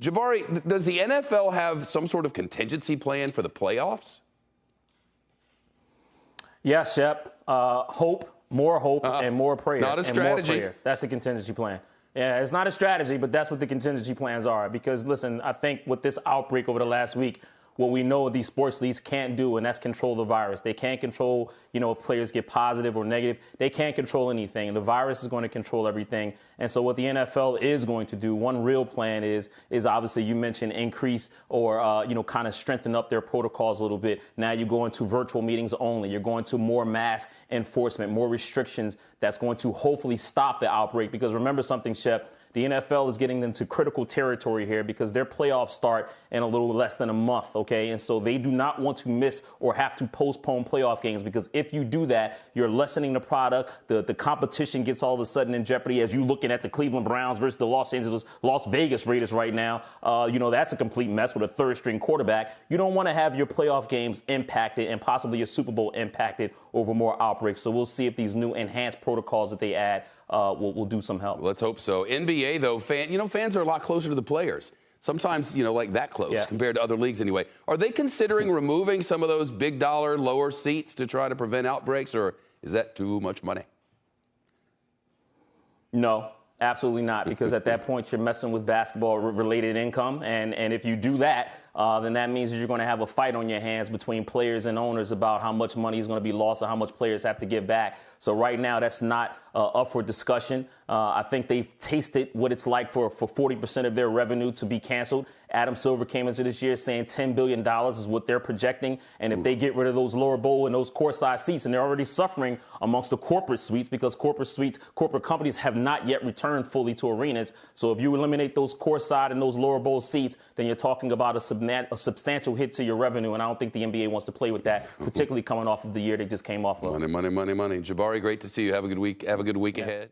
Jabari, does the NFL have some sort of contingency plan for the playoffs? Yes, Shep. Hope, and more prayer. Not a strategy. That's a contingency plan. Yeah, it's not a strategy, but that's what the contingency plans are. Because, listen, I think with this outbreak over the last week, what we know these sports leagues can't do, and that's control the virus. They can't control, if players get positive or negative. They can't control anything. The virus is going to control everything. And so what the NFL is going to do, one real plan is obviously you mentioned increase or, kind of strengthen up their protocols a little bit. Now you go into virtual meetings only. You're going to more mask enforcement, more restrictions that's going to hopefully stop the outbreak. Because remember something, Shep, the NFL is getting into critical territory here because their playoffs start in a little less than a month, okay? And so they do not want to miss or have to postpone playoff games because if you do that, you're lessening the product. The competition gets all of a sudden in jeopardy as you're looking at the Cleveland Browns versus the Las Vegas Raiders right now. That's a complete mess with a third-string quarterback. You don't want to have your playoff games impacted and possibly your Super Bowl impacted over more outbreaks. So we'll see if these new enhanced protocols that they add will do some help. Let's hope so. NBA, though, fans are a lot closer to the players. Sometimes, like that close compared to other leagues anyway. Are they considering removing some of those big dollar, lower seats to try to prevent outbreaks, or is that too much money? No, absolutely not, because at that point you're messing with basketball-related income, and if you do that, then that means you're going to have a fight on your hands between players and owners about how much money is going to be lost and how much players have to give back. So right now, that's not up for discussion. I think they've tasted what it's like for 40% of their revenue to be canceled. Adam Silver came into this year saying $10 billion is what they're projecting. And if they get rid of those lower bowl and those courtside seats, and they're already suffering amongst the corporate suites because corporate companies have not yet returned fully to arenas. So if you eliminate those courtside and those lower bowl seats, then you're talking about a substantial hit to your revenue. And I don't think the NBA wants to play with that, particularly coming off of the year they just came off of. Money. Jabari, great to see you. Have a good week. Have a good week ahead.